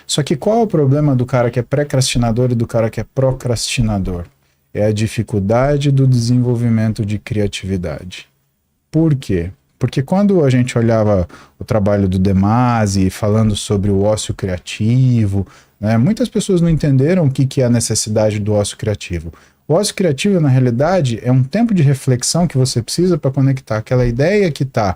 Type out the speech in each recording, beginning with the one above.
Só que qual é o problema do cara que é pré-crastinador e do cara que é procrastinador? É a dificuldade do desenvolvimento de criatividade. Por quê? Porque quando a gente olhava o trabalho do De Masi falando sobre o ócio criativo, né, muitas pessoas não entenderam o que é a necessidade do ócio criativo. O ócio criativo, na realidade, é um tempo de reflexão que você precisa para conectar aquela ideia que está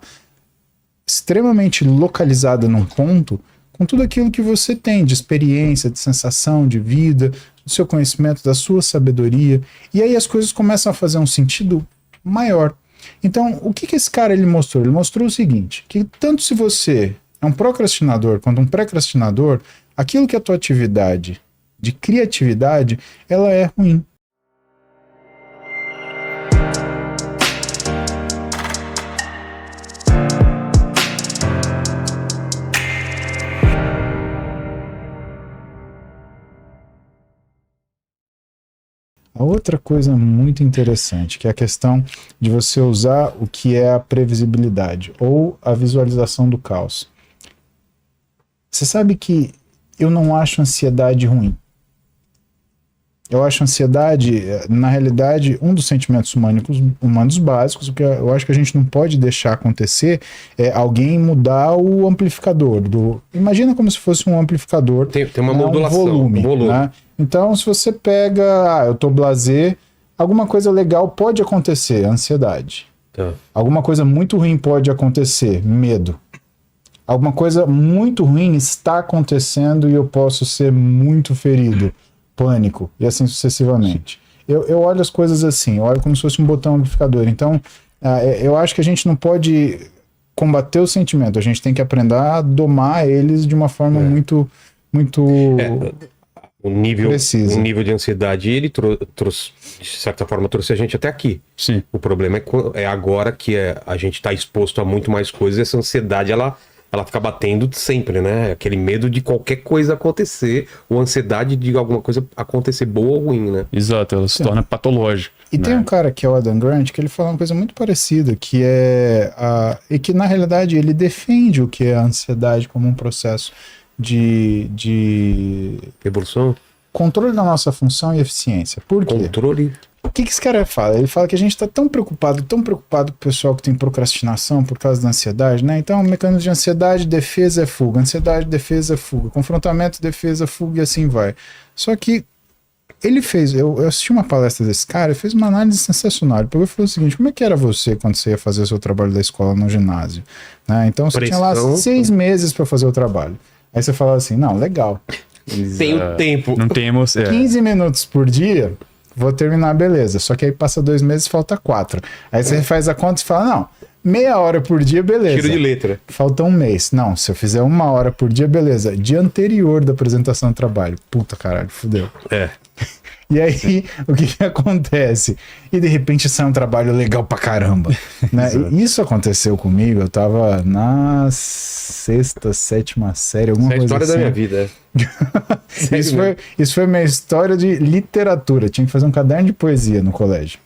extremamente localizada num ponto com tudo aquilo que você tem de experiência, de sensação, de vida, do seu conhecimento, da sua sabedoria. E aí as coisas começam a fazer um sentido maior. Então, o que esse cara ele mostrou? Ele mostrou o seguinte, que tanto se você é um procrastinador quanto um pré-crastinador, aquilo que é a tua atividade de criatividade, ela é ruim. A outra coisa muito interessante, que é a questão de você usar o que é a previsibilidade ou a visualização do caos. Você sabe que eu não acho ansiedade ruim. Eu acho ansiedade, na realidade, um dos sentimentos humanos básicos. O que eu acho que a gente não pode deixar acontecer é alguém mudar o amplificador. Imagina como se fosse um amplificador. Tem uma modulação, volume. Né? Então, se você pega, eu tô blasé, alguma coisa legal pode acontecer, ansiedade. Tá. Alguma coisa muito ruim pode acontecer, medo. Alguma coisa muito ruim está acontecendo e eu posso ser muito ferido. Pânico, e assim sucessivamente. Eu olho as coisas assim, eu olho como se fosse um botão amplificador. Então, eu acho que a gente não pode combater o sentimento, a gente tem que aprender a domar eles de uma forma muito precisa. O nível de ansiedade, ele trouxe, de certa forma, trouxe a gente até aqui. Sim. O problema é agora que a gente está exposto a muito mais coisas, essa ansiedade, ela fica batendo sempre, né? Aquele medo de qualquer coisa acontecer, ou ansiedade de alguma coisa acontecer boa ou ruim, né? Exato, ela se torna patológica. E tem um cara que é o Adam Grant, que ele fala uma coisa muito parecida, que e que na realidade ele defende o que é a ansiedade como um processo de Evolução? Controle da nossa função e eficiência. Por quê? Controle. O que esse cara fala? Ele fala que a gente está tão preocupado com o pessoal que tem procrastinação por causa da ansiedade, né? Então, o mecanismo de ansiedade, defesa é fuga. Ansiedade, defesa é fuga. Confrontamento, defesa, fuga e assim vai. Só que ele fez... Eu assisti uma palestra desse cara, ele fez uma análise sensacional. Ele pegou e falou o seguinte, como é que era você quando você ia fazer o seu trabalho da escola no ginásio? Né? Então, você tinha lá 6 meses para fazer o trabalho. Aí você falava assim, não, legal. Tem o tempo. Não temos... 15 minutos por dia... Vou terminar, beleza. Só que aí passa 2 meses e falta 4. Aí você faz a conta e fala, não, meia hora por dia, beleza. Tiro de letra. Falta 1 mês. Não, se eu fizer 1 hora por dia, beleza. Dia anterior da apresentação do trabalho. Puta caralho, fudeu. E aí, o que acontece? E de repente sai um trabalho legal pra caramba. Né? Isso aconteceu comigo, eu tava na 6ª, 7ª série, alguma coisa assim. É a história da minha vida. Isso foi minha história de literatura. Tinha que fazer um caderno de poesia no colégio.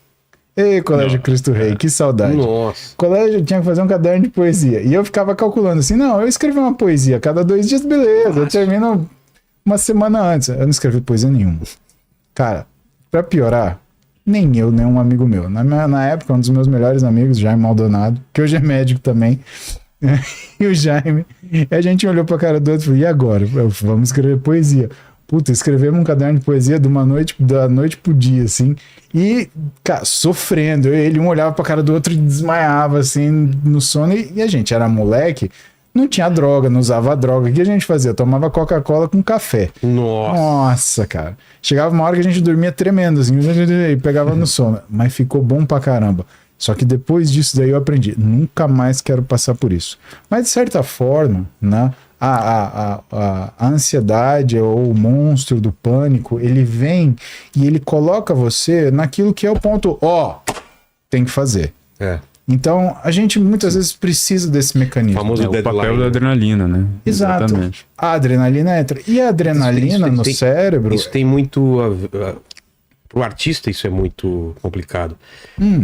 Ei, Colégio Cristo Rei, que saudade. Nossa. Colégio tinha que fazer um caderno de poesia. E eu ficava calculando assim, não, eu escrevi uma poesia a cada 2 dias, beleza. Eu termino uma semana antes. Eu não escrevi poesia nenhuma. Cara, pra piorar, nem eu, nem um amigo meu. Na época, um dos meus melhores amigos, Jaime Maldonado, que hoje é médico também, e o Jaime, e a gente olhou pra cara do outro e falou, e agora? Vamos escrever poesia. Puta, escrevemos um caderno de poesia da noite pro dia, assim, e, cara, sofrendo. Ele um olhava pra cara do outro e desmaiava, assim, no sono, e a gente era moleque, não tinha droga, não usava droga. O que a gente fazia? Tomava Coca-Cola com café. Nossa, cara. Chegava uma hora que a gente dormia tremendo, assim, e pegava no sono. Mas ficou bom pra caramba. Só que depois disso daí eu aprendi. Nunca mais quero passar por isso. Mas de certa forma, né, a ansiedade ou o monstro do pânico, ele vem e ele coloca você naquilo que é o ponto, tem que fazer. Então, a gente muitas vezes precisa desse mecanismo. O papel da adrenalina, né? Exato. Exatamente. A adrenalina entra. E a adrenalina no cérebro... Isso tem muito... Pro artista isso é muito complicado.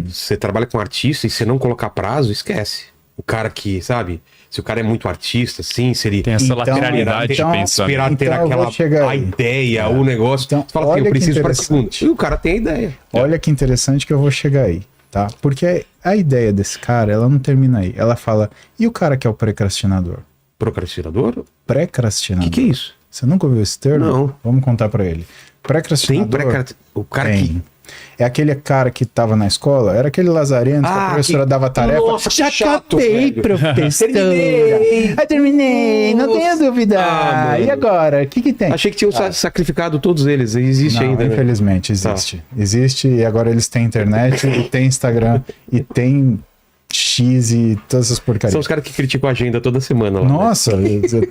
Você trabalha com artista e você não colocar prazo, esquece. O cara que, sabe... Se o cara é muito artista, assim, se ele Tem essa Então, lateralidade então, de pensamento. esperar ter Então, eu vou aquela chegar a aí. ideia, o negócio. Então, Você fala assim, olha eu que preciso para segundo. interessante. E o cara tem a ideia. Olha que interessante que eu vou chegar aí, tá? Porque a ideia desse cara, ela não termina aí. Ela fala, e o cara que é o procrastinador? Procrastinador? O Pré-crastinador. que é isso? Você nunca ouviu esse termo? Não. Vamos contar pra ele. Tem Pré-crastinador. o cara Tem. que. É aquele cara que tava na escola, era aquele lazarento que a professora que- dava tarefa. Nossa, que Já chato, acabei, velho. professora. Terminei. Terminei, não tenha dúvida. mano. E agora? O que tem? Achei que tinham sacrificado todos eles. Existe Não, ainda. Né? infelizmente, existe. Existe, e agora eles têm internet, e tem Instagram, e tem X e todas essas porcarias. São os caras que criticam a agenda toda semana lá. né? Nossa,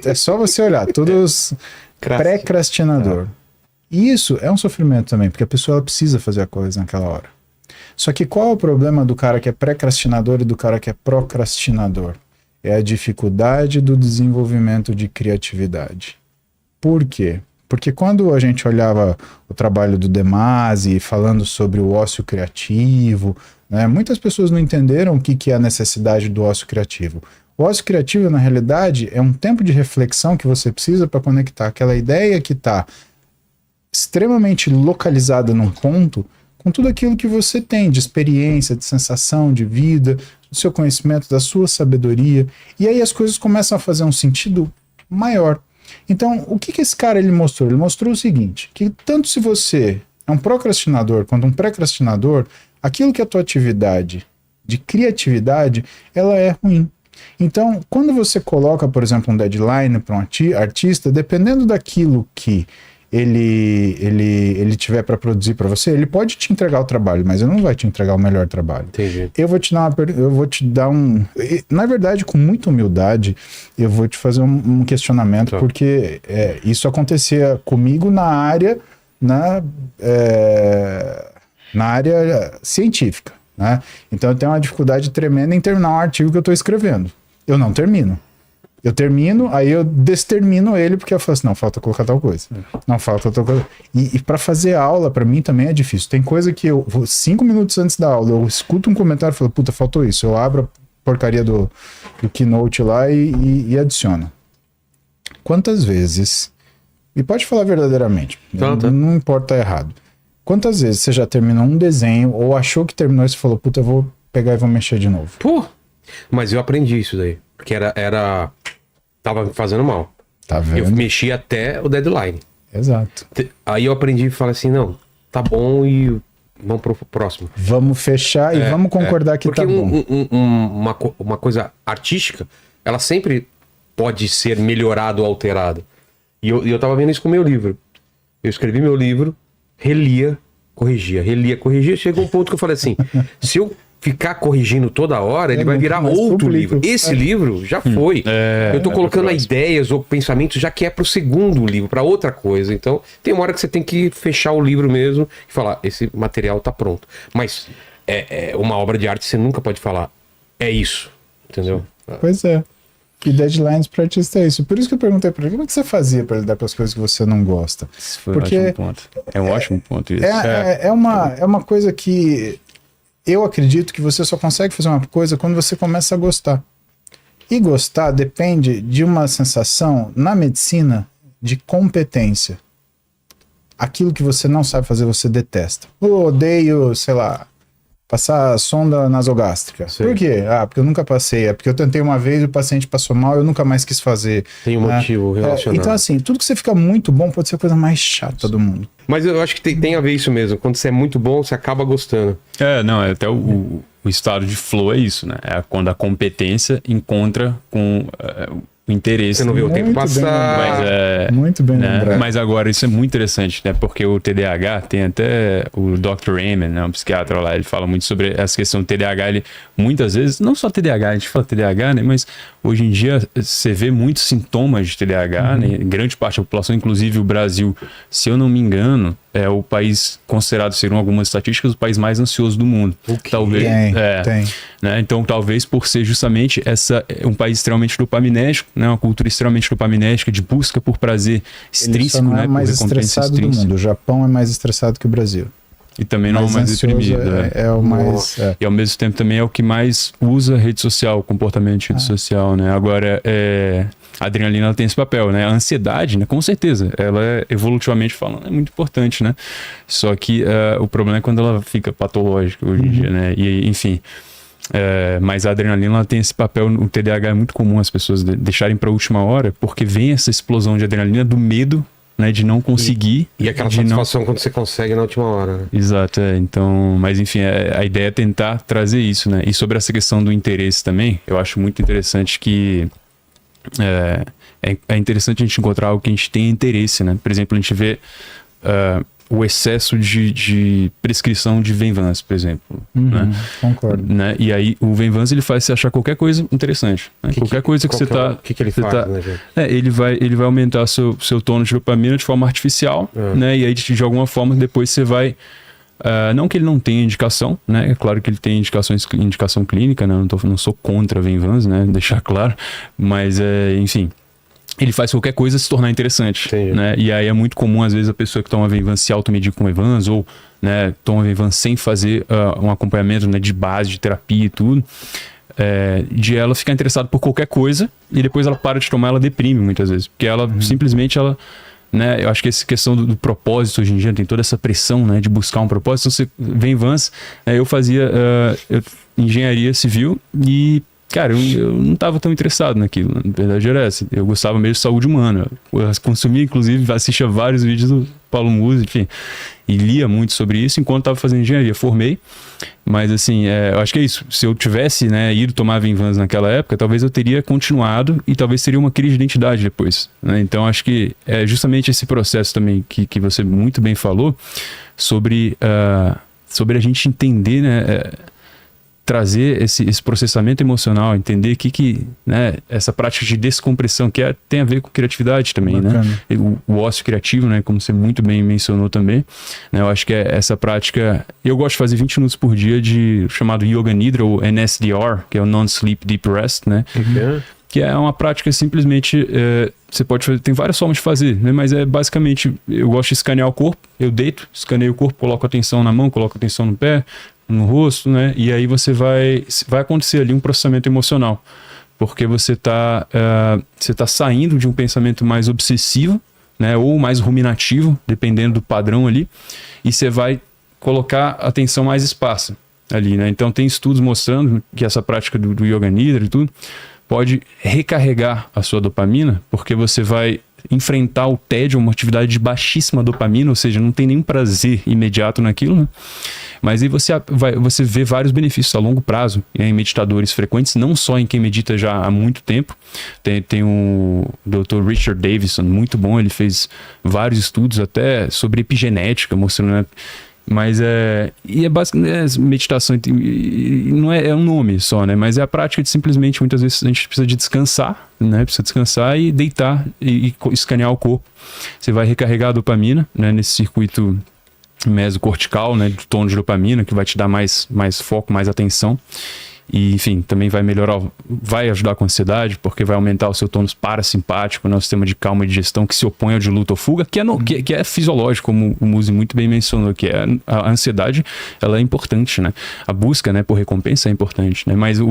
é só você olhar, todos pré-crastinador. E isso é um sofrimento também, porque a pessoa ela precisa fazer a coisa naquela hora. Só que qual é o problema do cara que é pré-crastinador e do cara que é procrastinador? É a dificuldade do desenvolvimento de criatividade. Por quê? Porque quando a gente olhava o trabalho do De Masi falando sobre o ócio criativo, né, muitas pessoas não entenderam o que é a necessidade do ócio criativo. O ócio criativo, na realidade, é um tempo de reflexão que você precisa para conectar aquela ideia que está extremamente localizada num ponto com tudo aquilo que você tem de experiência, de sensação, de vida, do seu conhecimento, da sua sabedoria. E aí as coisas começam a fazer um sentido maior. Então, o que esse cara ele mostrou? Ele mostrou o seguinte, que tanto se você é um procrastinador quanto um pré-crastinador, aquilo que é a tua atividade de criatividade, ela é ruim. Então, quando você coloca, por exemplo, um deadline para um artista, dependendo daquilo que ele tiver para produzir para você, ele pode te entregar o trabalho, mas ele não vai te entregar o melhor trabalho. Entendi. Eu vou te dar na verdade, com muita humildade, eu vou te fazer um questionamento, porque isso acontecia comigo na área científica, né? Então eu tenho uma dificuldade tremenda em terminar um artigo que eu estou escrevendo. Eu não termino. Eu termino, aí eu destermino ele, porque eu falo assim, não, falta colocar tal coisa. Não, falta tal coisa. E para fazer aula, para mim também é difícil. Tem coisa que eu, 5 minutos antes da aula, eu escuto um comentário e falo, puta, faltou isso. Eu abro a porcaria do Keynote lá e adiciono. Quantas vezes, e pode falar verdadeiramente, não importa errado. Quantas vezes você já terminou um desenho, ou achou que terminou e você falou, puta, eu vou pegar e vou mexer de novo? Pô, mas eu aprendi isso daí. Porque tava me fazendo mal. Tá vendo? Eu mexi até o deadline. Exato. Aí eu aprendi e falei assim, não, tá bom e vamos pro próximo. Vamos fechar e vamos concordar que Porque tá bom. uma coisa artística, ela sempre pode ser melhorada ou alterada. E eu tava vendo isso com o meu livro. Eu escrevi meu livro, relia, corrigia. Chegou um ponto que eu falei assim, se eu ficar corrigindo toda hora, ele vai virar outro livro. Esse livro já foi. Eu tô colocando ideias ou pensamentos já que é pro segundo livro, pra outra coisa. Então, tem uma hora que você tem que fechar o livro mesmo e falar, esse material tá pronto. Mas uma obra de arte você nunca pode falar, é isso. Entendeu? Pois é. E deadlines para artista é isso. Por isso que eu perguntei para ele, como é que você fazia para lidar com as coisas que você não gosta? Isso foi Porque um ótimo ponto. É um ótimo ponto isso. É uma coisa que eu acredito que você só consegue fazer uma coisa quando você começa a gostar. E gostar depende de uma sensação, na medicina, de competência. Aquilo que você não sabe fazer, você detesta. Eu odeio, sei lá, passar sonda nasogástrica. Sim. Por quê? Porque eu nunca passei. É porque eu tentei uma vez, o paciente passou mal, eu nunca mais quis fazer. Tem um motivo relacionado. Então, assim, tudo que você fica muito bom pode ser a coisa mais chata do mundo. Mas eu acho que tem a ver isso mesmo. Quando você é muito bom, você acaba gostando. Até o estado de flow é isso, né? É quando a competência encontra com o interesse. Você não vê o tempo passar. Muito bem lembrado. Mas agora, isso é muito interessante, né? Porque o TDAH, tem até o Dr. Amen, né? Um psiquiatra lá, ele fala muito sobre essa questão do TDAH. Ele, muitas vezes, não só TDAH, a gente fala TDAH, né? Mas hoje em dia, você vê muitos sintomas de TDAH, né? Grande parte da população, inclusive o Brasil, se eu não me engano, é o país considerado, segundo algumas estatísticas, o país mais ansioso do mundo. Talvez, tem. Né? Então, talvez por ser justamente um país extremamente dopaminérgico, né? Uma cultura extremamente dopaminérgica, de busca por prazer extrínseco, Ele só não é né? mais por recompensa estressado do extrínseca. mundo. O Japão é mais estressado que o Brasil. E também não é o mais ansioso deprimido. é o mais... E ao mesmo tempo também é o que mais usa rede social, comportamento de rede social, né? Agora, a adrenalina ela tem esse papel, né? A ansiedade, né? Com certeza, ela evolutivamente falando, é muito importante, né? Só que o problema é quando ela fica patológica hoje em dia, né? E, enfim... mas a adrenalina ela tem esse papel, no TDAH é muito comum as pessoas deixarem para a última hora, porque vem essa explosão de adrenalina do medo, né, de não conseguir. E aquela satisfação quando você consegue na última hora, né? Exato, então, mas enfim, a ideia é tentar trazer isso, né? E sobre essa questão do interesse também, eu acho muito interessante que é interessante a gente encontrar algo que a gente tenha interesse, né? Por exemplo, a gente vê o excesso de prescrição de Venvance, por exemplo. Né? Concordo. Né? E aí o Venvance ele faz você achar qualquer coisa interessante. Né? Qualquer coisa que você tá... O que ele faz, né, gente? ele vai aumentar seu tônus de dopamina de forma artificial, né? E aí de alguma forma depois você vai... não que ele não tenha indicação, né? É claro que ele tem indicação clínica, né? Não sou contra Venvance, né? Deixar claro. Mas, enfim... Ele faz qualquer coisa se tornar interessante, né? E aí é muito comum, às vezes, a pessoa que toma Venvance se automedir com Venvance ou, né, toma Venvance sem fazer um acompanhamento, né, de base, de terapia e tudo, de ela ficar interessada por qualquer coisa e depois ela para de tomar, ela deprime muitas vezes, porque ela simplesmente, né, eu acho que essa questão do propósito hoje em dia tem toda essa pressão, né, de buscar um propósito. Então, você Venvance, eu fazia engenharia civil e cara, eu não estava tão interessado naquilo, na verdade era essa. Eu gostava mesmo de saúde humana. Eu consumia, inclusive, assistia vários vídeos do Paulo Musi, enfim, e lia muito sobre isso enquanto estava fazendo engenharia. Formei, mas assim, eu acho que é isso. Se eu tivesse, né, ido tomar Venvance naquela época, talvez eu teria continuado e talvez teria uma crise de identidade depois, né? Então, acho que é justamente esse processo também que você muito bem falou sobre a gente entender, né, trazer esse processamento emocional, entender que né, essa prática de descompressão que tem a ver com criatividade também, bacana, né? O ócio criativo, né, como você muito bem mencionou também, né? Eu acho que essa prática, eu gosto de fazer 20 minutos por dia de chamado Yoga Nidra ou NSDR, que é o Non-Sleep Deep Rest, né? Que é uma prática simplesmente, você pode fazer, tem várias formas de fazer, né? Mas basicamente, eu gosto de escanear o corpo, eu deito, escaneio o corpo, coloco a atenção na mão, coloco a atenção no pé, no rosto, né? E aí vai acontecer ali um processamento emocional, porque você tá saindo de um pensamento mais obsessivo, né? Ou mais ruminativo, dependendo do padrão ali, e você vai colocar a atenção mais esparsa ali, né? Então tem estudos mostrando que essa prática do Yoga Nidra e tudo pode recarregar a sua dopamina, porque você vai enfrentar o tédio, uma atividade de baixíssima dopamina, ou seja, não tem nenhum prazer imediato naquilo, né? Mas aí você vê vários benefícios a longo prazo em meditadores frequentes, não só em quem medita já há muito tempo. Tem o Dr. Richard Davidson, muito bom, ele fez vários estudos até sobre epigenética, mostrando, né? Mas basicamente meditação, não é um nome só, né? Mas é a prática de simplesmente, muitas vezes a gente precisa de descansar, né? Precisa descansar e deitar e escanear o corpo. Você vai recarregar a dopamina, né? Nesse circuito mesocortical, né? Do tônus de dopamina, que vai te dar mais foco, mais atenção. E, enfim, também vai ajudar com a ansiedade, porque vai aumentar o seu tônus parasimpático, né, o sistema de calma e digestão que se opõe ao de luta ou fuga, que é fisiológico, como o Musi muito bem mencionou, que a ansiedade, ela é importante, né? A busca, né, por recompensa é importante, né? Mas o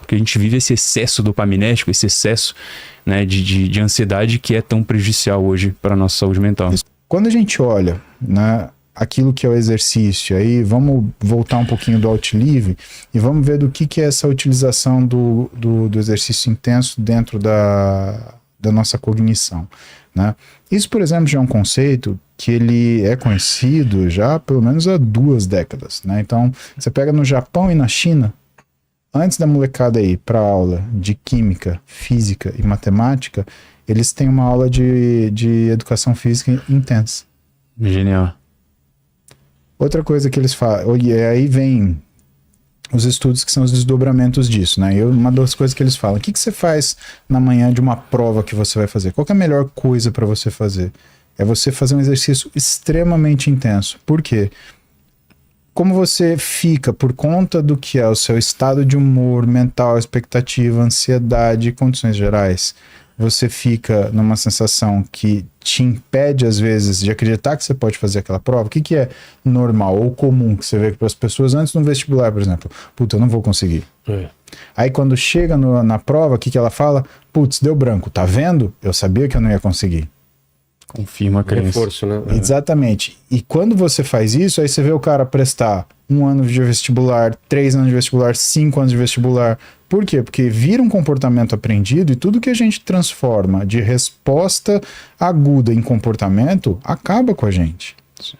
que a gente vive esse excesso dopaminérgico, esse excesso, né, de ansiedade que é tão prejudicial hoje para a nossa saúde mental. Quando a gente olha, né, aquilo que é o exercício, aí vamos voltar um pouquinho do outlive e vamos ver do que é essa utilização do exercício intenso dentro da nossa cognição, né? Isso, por exemplo, já é um conceito que ele é conhecido já pelo menos há 2 décadas, né? Então, você pega no Japão e na China, antes da molecada ir para aula de química, física e matemática, eles têm uma aula de educação física intensa. Genial. Outra coisa que eles falam, e aí vem os estudos que são os desdobramentos disso, né? Uma das coisas que eles falam, o que você faz na manhã de uma prova que você vai fazer? Qual que é a melhor coisa para você fazer? É você fazer um exercício extremamente intenso. Por quê? Como você fica por conta do que é o seu estado de humor, mental, expectativa, ansiedade e condições gerais, você fica numa sensação que te impede, às vezes, de acreditar que você pode fazer aquela prova. O que é normal ou comum que você vê para as pessoas antes do vestibular, por exemplo? Puta, eu não vou conseguir. Aí quando chega na prova, o que ela fala? Putz, deu branco, tá vendo? Eu sabia que eu não ia conseguir. Confirma a crença. Reforço, né? Exatamente. E quando você faz isso, aí você vê o cara prestar 1 ano de vestibular, 3 anos de vestibular, 5 anos de vestibular. Por quê? Porque vira um comportamento aprendido e tudo que a gente transforma de resposta aguda em comportamento acaba com a gente. Sim.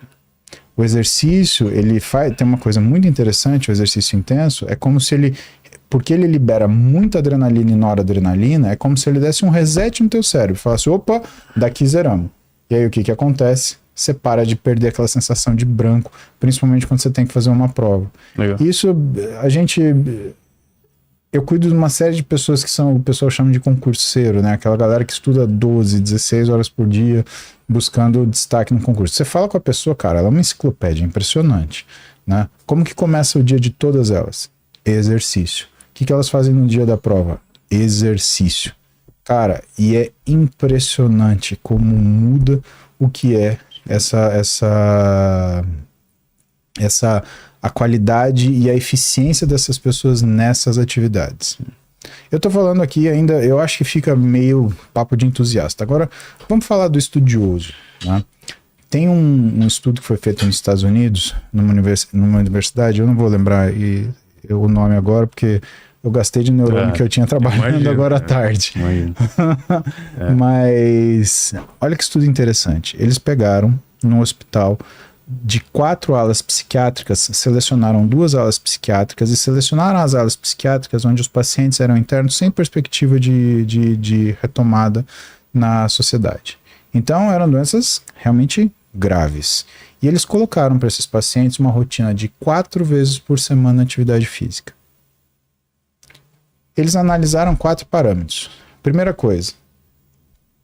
O exercício, ele tem uma coisa muito interessante, o exercício intenso, é como se ele, porque ele libera muita adrenalina e noradrenalina, é como se ele desse um reset no teu cérebro, falasse, opa, daqui zeramos. E aí o que acontece? Você para de perder aquela sensação de branco, principalmente quando você tem que fazer uma prova. Legal. Isso, eu cuido de uma série de pessoas que o pessoal chama de concurseiro, né? Aquela galera que estuda 12, 16 horas por dia, buscando destaque no concurso. Você fala com a pessoa, cara, ela é uma enciclopédia, impressionante, né? Como que começa o dia de todas elas? Exercício. O que elas fazem no dia da prova? Exercício. Cara, e é impressionante como muda o que é a qualidade e a eficiência dessas pessoas nessas atividades. Eu tô falando aqui ainda, eu acho que fica meio papo de entusiasta. Agora, vamos falar do estudioso, né? Tem um estudo que foi feito nos Estados Unidos, numa universidade, eu não vou lembrar o nome agora, porque eu gastei de neurônio que eu tinha trabalhando agora à tarde. Mas olha que estudo interessante. Eles pegaram num hospital de 4 alas psiquiátricas, selecionaram 2 alas psiquiátricas e selecionaram as alas psiquiátricas onde os pacientes eram internos sem perspectiva de retomada na sociedade. Então eram doenças realmente graves. E eles colocaram para esses pacientes uma rotina de 4 vezes por semana atividade física. Eles analisaram 4 parâmetros. Primeira coisa,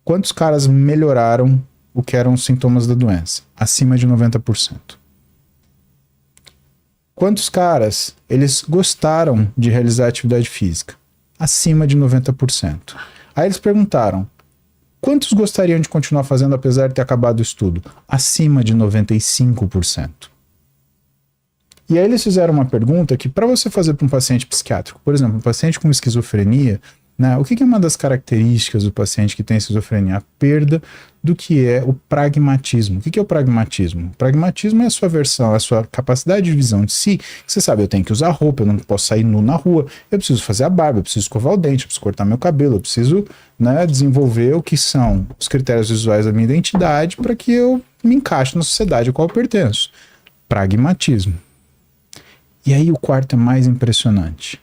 quantos caras melhoraram o que eram os sintomas da doença? Acima de 90%. Quantos caras eles gostaram de realizar atividade física? Acima de 90%. Aí eles perguntaram, quantos gostariam de continuar fazendo apesar de ter acabado o estudo? Acima de 95%. E aí eles fizeram uma pergunta que para você fazer para um paciente psiquiátrico, por exemplo, um paciente com esquizofrenia, né, o que é uma das características do paciente que tem esquizofrenia? A perda do que é o pragmatismo. O que é o pragmatismo? O pragmatismo é a sua versão, a sua capacidade de visão de si. Você sabe, eu tenho que usar roupa, eu não posso sair nu na rua, eu preciso fazer a barba, eu preciso escovar o dente, eu preciso cortar meu cabelo, eu preciso, né, desenvolver o que são os critérios visuais da minha identidade para que eu me encaixe na sociedade a qual eu pertenço. Pragmatismo. E aí o quarto é mais impressionante.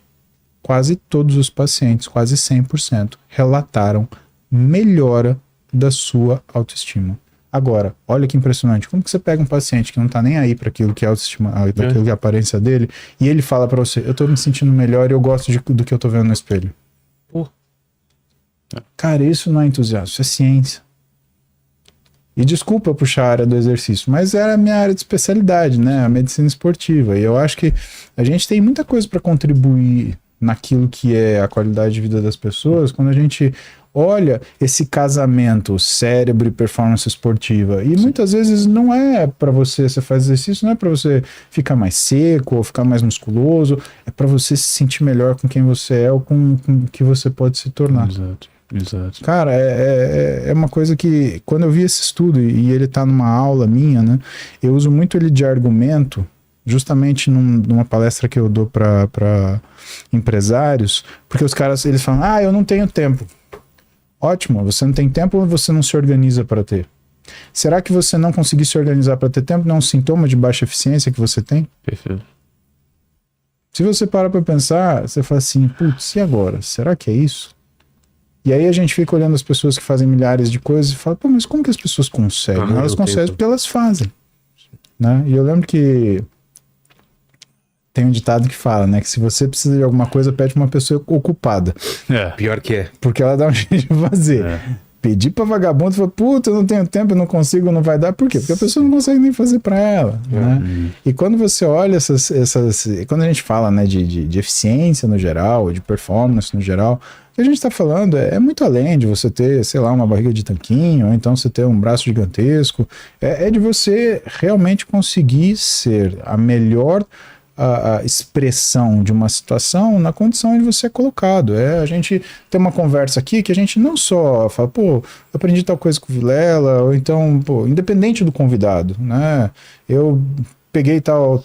Quase todos os pacientes, quase 100%, relataram melhora da sua autoestima. Agora, olha que impressionante. Como que você pega um paciente que não tá nem aí para aquilo que é autoestima, daquilo que é a aparência dele, e ele fala para você, eu tô me sentindo melhor e eu gosto do que eu tô vendo no espelho. Cara, isso não é entusiasmo, isso é ciência. E desculpa puxar a área do exercício, mas era a minha área de especialidade, né? A medicina esportiva. E eu acho que a gente tem muita coisa para contribuir naquilo que é a qualidade de vida das pessoas quando a gente olha esse casamento cérebro e performance esportiva. E muitas vezes não é para você faz exercício, não é para você ficar mais seco ou ficar mais musculoso, é para você se sentir melhor com quem você é ou com o que você pode se tornar. Exato. Cara, é uma coisa que, quando eu vi esse estudo, e ele tá numa aula minha, né, eu uso muito ele de argumento, justamente numa palestra que eu dou para empresários, porque os caras, eles falam, eu não tenho tempo. Ótimo, você não tem tempo ou você não se organiza para ter? Será que você não conseguir se organizar para ter tempo não é um sintoma de baixa eficiência que você tem? Perfeito. Se você para para pensar, você fala assim, putz, e agora? Será que é isso? E aí a gente fica olhando as pessoas que fazem milhares de coisas e fala, pô, mas como que as pessoas conseguem? Elas conseguem porque elas fazem. Né? E eu lembro que tem um ditado que fala, né, que se você precisa de alguma coisa, pede uma pessoa ocupada. Pior que é. Porque ela dá um jeito de fazer. pedir pra vagabundo, falar, puta, eu não tenho tempo, eu não consigo, não vai dar. Por quê? Porque a pessoa não consegue nem fazer pra ela, né? E quando você olha quando a gente fala, né, de eficiência no geral, de performance no geral, o que a gente tá falando é muito além de você ter, sei lá, uma barriga de tanquinho, ou então você ter um braço gigantesco, é de você realmente conseguir ser a melhor a expressão de uma situação na condição onde você é colocado. A gente tem uma conversa aqui que a gente não só fala, pô, aprendi tal coisa com o Vilela, ou então, pô, independente do convidado, né? Eu peguei tal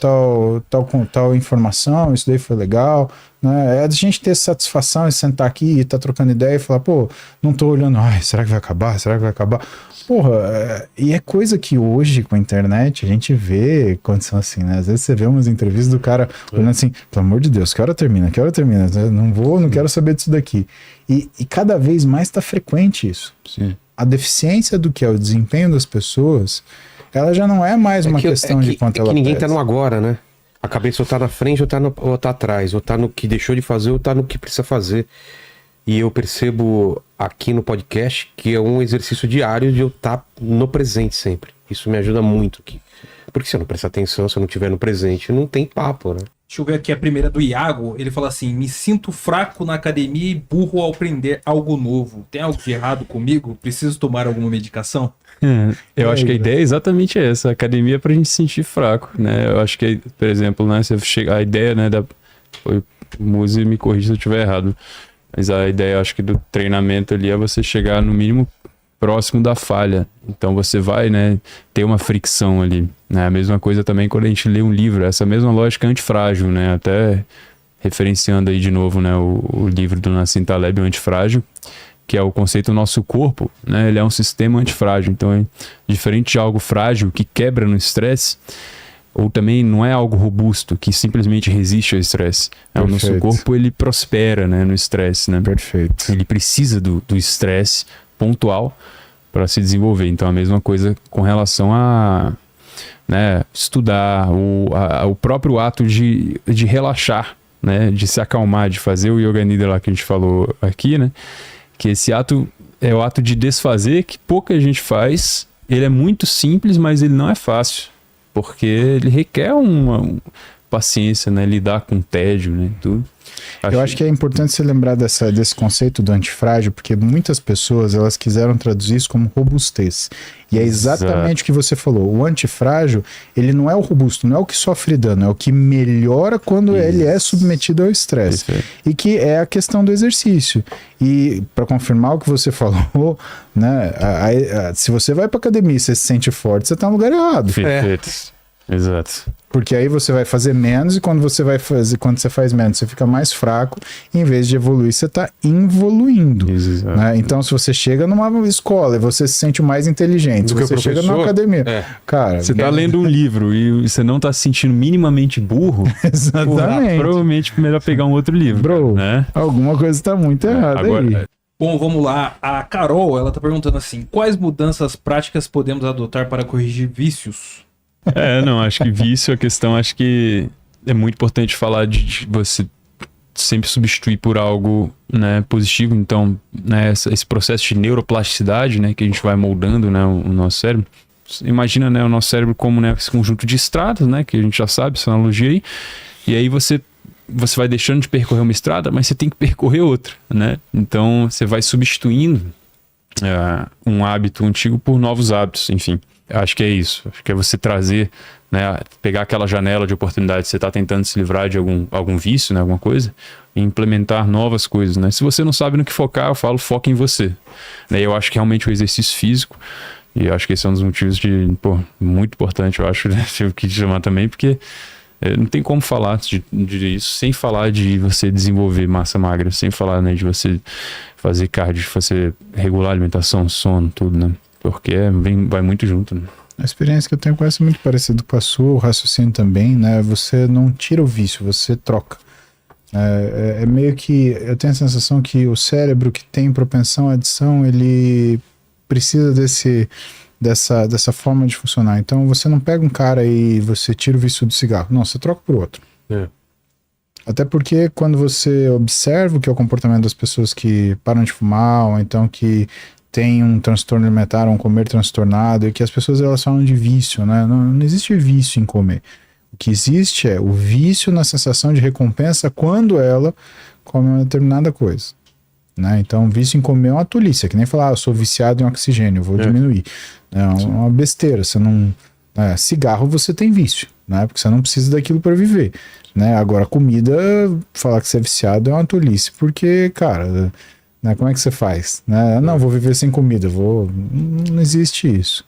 informação, isso daí foi legal, né? É a gente ter satisfação e sentar aqui e estar trocando ideia e falar, pô, não tô olhando, ai, será que vai acabar? Será que vai acabar? Porra, e é coisa que hoje com a internet a gente vê condição assim, né? Às vezes você vê umas entrevistas do cara olhando assim, pelo amor de Deus, que hora termina? Não quero saber disso daqui. E cada vez mais tá frequente isso. Sim. A deficiência do que é o desempenho das pessoas, ela já não é mais uma questão de quanto ela ninguém pesa. tá no agora, né? A cabeça ou tá na frente ou tá atrás, ou tá no que deixou de fazer ou tá no que precisa fazer. E eu percebo aqui no podcast que é um exercício diário de eu estar no presente sempre. Isso me ajuda muito aqui. Porque se eu não prestar atenção, se eu não estiver no presente, não tem papo, né? Deixa eu ver aqui a primeira do Iago. Ele fala assim: me sinto fraco na academia e burro ao aprender algo novo. Tem algo de errado comigo? Preciso tomar alguma medicação? Eu acho que a ideia é exatamente essa. A academia é pra gente se sentir fraco, né? Eu acho que, por exemplo, né, a ideia, né, Muzi, me corrija se eu estiver errado. Mas a ideia, acho que do treinamento ali é você chegar no mínimo próximo da falha. Então você vai, né, ter uma fricção ali. Né? A mesma coisa também quando a gente lê um livro. Essa mesma lógica antifrágil, né? Até referenciando aí de novo, né, o livro do Nassim Taleb, o Antifrágil, que é o conceito do nosso corpo, né? Ele é um sistema antifrágil. Então, é diferente de algo frágil que quebra no estresse, ou também não é algo robusto que simplesmente resiste ao estresse. O nosso corpo, ele prospera, né, no estresse, né? Perfeito. Ele precisa do estresse pontual para se desenvolver. Então a mesma coisa com relação a, né, estudar, o próprio ato de relaxar, né, de se acalmar, de fazer o Yoga Nidra lá que a gente falou aqui, né? Que esse ato é o ato de desfazer, que pouca gente faz. Ele é muito simples, mas ele não é fácil. Porque ele requer uma paciência, né? Lidar com tédio, né? Tudo. Eu acho que é importante você lembrar desse conceito do antifrágil, porque muitas pessoas, elas quiseram traduzir isso como robustez. E é exatamente o que você falou. O antifrágil, ele não é o robusto, não é o que sofre dano, é o que melhora quando ele é submetido ao estresse. E que é a questão do exercício. E para confirmar o que você falou, né, se você vai para academia e você se sente forte, você tá no lugar errado. Perfeito. Exato. Porque aí você vai fazer menos e quando você faz menos, você fica mais fraco. E em vez de evoluir, você está involuindo. Né? Então, se você chega numa escola e você se sente mais inteligente, se você chega numa academia, cara... Você está lendo um livro e você não está se sentindo minimamente burro, exatamente. Provavelmente é melhor pegar um outro livro. Bro, né? Alguma coisa está muito errada aí. Bom, vamos lá. A Carol, ela tá perguntando assim: quais mudanças práticas podemos adotar para corrigir vícios? Acho que vício, a questão, acho que é muito importante falar de você sempre substituir por algo, né, positivo. Então, né, esse processo de neuroplasticidade, né, que a gente vai moldando, né, o nosso cérebro. Imagina, né, o nosso cérebro como, né, esse conjunto de estradas, né, que a gente já sabe, essa analogia aí. E aí você vai deixando de percorrer uma estrada, mas você tem que percorrer outra, né? Então, você vai substituindo um hábito antigo por novos hábitos, enfim. Acho que é isso. Acho que é você trazer, né, pegar aquela janela de oportunidade, você está tentando se livrar de algum vício, né, alguma coisa, e implementar novas coisas, né? Se você não sabe no que focar, eu falo, foca em você. Né? Eu acho que realmente o exercício físico, e eu acho que esse é um dos motivos muito importante, eu acho, né, eu quis chamar também, porque não tem como falar de isso sem falar de você desenvolver massa magra, sem falar, né, de você fazer cardio, de você regular a alimentação, sono, tudo, né? Porque vai muito junto, né? A experiência que eu tenho com essa é muito parecida com a sua, o raciocínio também, né? Você não tira o vício, você troca. É meio que... Eu tenho a sensação que o cérebro que tem propensão à adição, ele precisa dessa forma de funcionar. Então, você não pega um cara e você tira o vício do cigarro. Não, você troca por outro. Até porque quando você observa o que é o comportamento das pessoas que param de fumar, ou então que tem um transtorno alimentar, um comer transtornado, e que as pessoas elas falam de vício, né? Não existe vício em comer. O que existe é o vício na sensação de recompensa quando ela come uma determinada coisa, né? Então, vício em comer é uma tolice, é que nem falar, eu sou viciado em oxigênio, vou diminuir. É uma besteira, você não... cigarro você tem vício, né? Porque você não precisa daquilo para viver, né? Agora, comida, falar que você é viciado é uma tolice, porque, cara, né, como é que você faz? Né? Não, vou viver sem comida, não existe isso.